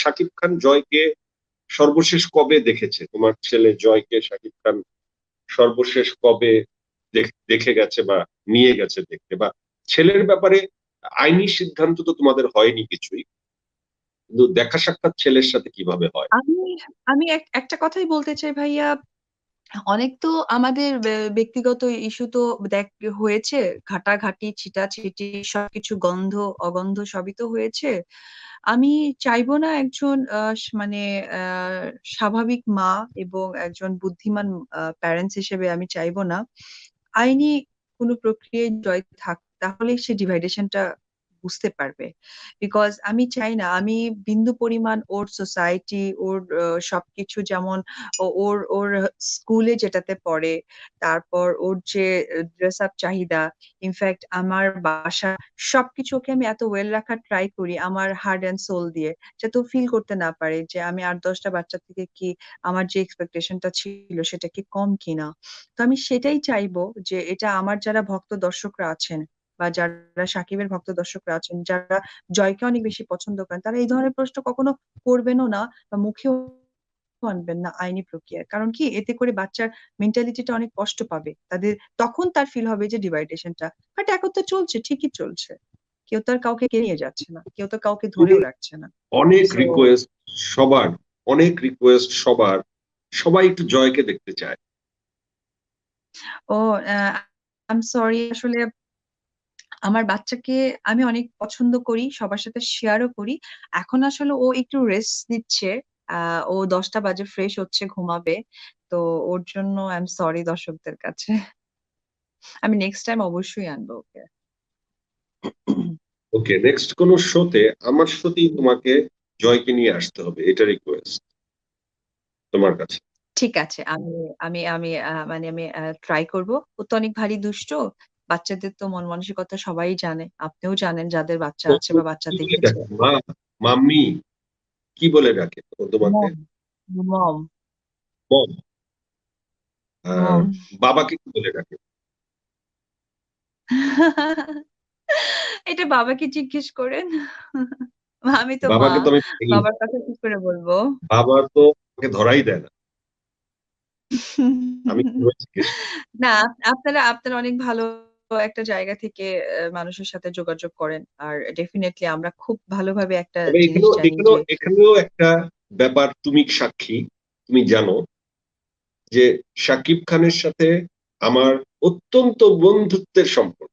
শাকিব খান জয়কে সর্বশেষ কবে দেখেছে? তোমার ছেলে জয়কে শাকিব খান সর্বশেষ কবে দেখে গেছে বা নিয়ে গেছে দেখতে? বা ছেলের ব্যাপারে আইনি সিদ্ধান্ত তো তোমাদের হয়নি কিছুই, কিন্তু দেখা সাক্ষাৎ ছেলের সাথে কিভাবে হয়? আমি আমি একটা কথাই বলতে চাই ভাইয়া। অনেক তো আমাদের ব্যক্তিগত ইস্যু তো দেখ হয়েছে, ঘাটাঘাটি ছিটাছিটি সবকিছু গন্ধ অগন্ধ সবই তো হয়েছে। আমি চাইবো না একজন মানে আহ, স্বাভাবিক মা এবং একজন বুদ্ধিমান প্যারেন্টস হিসেবে আমি চাইবো না আইনি কোনো প্রক্রিয়ায় জয় থাক, তাহলে সে ডিভাইডেশনটা বুঝতে পারবে। বিকজ আমি চাই না আমি বিন্দু পরিমাণ ওর সোসাইটি ওর সবকিছু, যেমন ওর ওর স্কুলে যেটাতে পড়ে, তারপর ওর যে ড্রেস আপ চাহিদা, ইনফ্যাক্ট আমার বাসা, সবকিছু ওকে আমি এত ওয়েল রাখার ট্রাই করি আমার হার্ট অ্যান্ড সোল দিয়ে, যাতে ও ফিল করতে না পারে যে আমি 8-10টা বাচ্চা থেকে কি আমার যে এক্সপেকটেশনটা ছিল সেটা কি কম কিনা। তো আমি সেটাই চাইবো যে এটা আমার যারা ভক্ত দর্শকরা আছেন বা যারা সাকিবের ভক্ত দর্শকরা আছেন, যারা জয়কে অনেক বেশি পছন্দ করেন, তারা এই ধরনের প্রশ্ন কখনো করবেনও না বা মুখেও আনবেন না আইনি প্রক্রিয়ায়। কারণ কি, এতে করে বাচ্চার মেন্টালিটিটা অনেক কষ্ট পাবে, তাদের তখন তার ফিল হবে যে ডিভাইডেশনটা। বাট এখন তো চলছে, ঠিকই চলছে, কেউ তো আর কাউকে কে নিয়ে যাচ্ছে না, কেউ তো কাউকে তুমি ধরেও রাখছে না। অনেক সো রিকোয়েস্ট সবার, অনেক রিকোয়েস্ট সবার, সবাই একটু জয়কে দেখতে চায়। ও আই এম সরি, আসলে আমার বাচ্চাকে আমি অনেক পছন্দ করি, সবার সাথে শেয়ারও করি। এখন আসলে ও একটু রেস্ট নিচ্ছে। ও 10টা বাজে ফ্রেশ হচ্ছে, ঘুমাবে। তো ওর জন্য আই এম সরি দর্শকদের কাছে। আমি নেক্সট টাইম অবশ্যই আনবো ওকে। ওকে, নেক্সট কোন শোতে আমার শোতেই তোমাকে জয়কে নিয়ে আসতে হবে, এটা রিকোয়েস্ট তোমার কাছে। ঠিক আছে, আমি আমি আমি মানে আমি ট্রাই করব। ও তো অনেক ভারী দুষ্ট। বাচ্চাদের তো মন মানসিকতা সবাই জানে, আপনিও জানেন যাদের বাচ্চা ও আছে বা বাচ্চা কি বলে দেখেছে। ডাকে? মা, মাম্মি, কি বলে ডাকে ও তোমাকে? মম, মম, মম। আর মম। বাবাকে কি বলে ডাকে? এটা বাবাকে জিজ্ঞেস করেন। আমি তো মা, বাবাকে তো আমি পাইনি। বাবার কথা কি করে বলবো। বাবা তো আমাকে ধরাই দেয় না, আমি কিভাবে জিজ্ঞেস করি? না, আপনারা আপনারা অনেক ভালো একটা জায়গা থেকে মানুষের সাথে যোগাযোগ করেন, আর ডেফিনেটলি আমরা খুব ভালোভাবে একটা তবে জিনিস এখানেও জানি এখানেও যে এখানেও একটা ব্যাপার তুমি সাক্ষী, তুমি জানো যে শাকিব খানের সাথে আমার অত্যন্ত বন্ধুত্বের সম্পর্ক।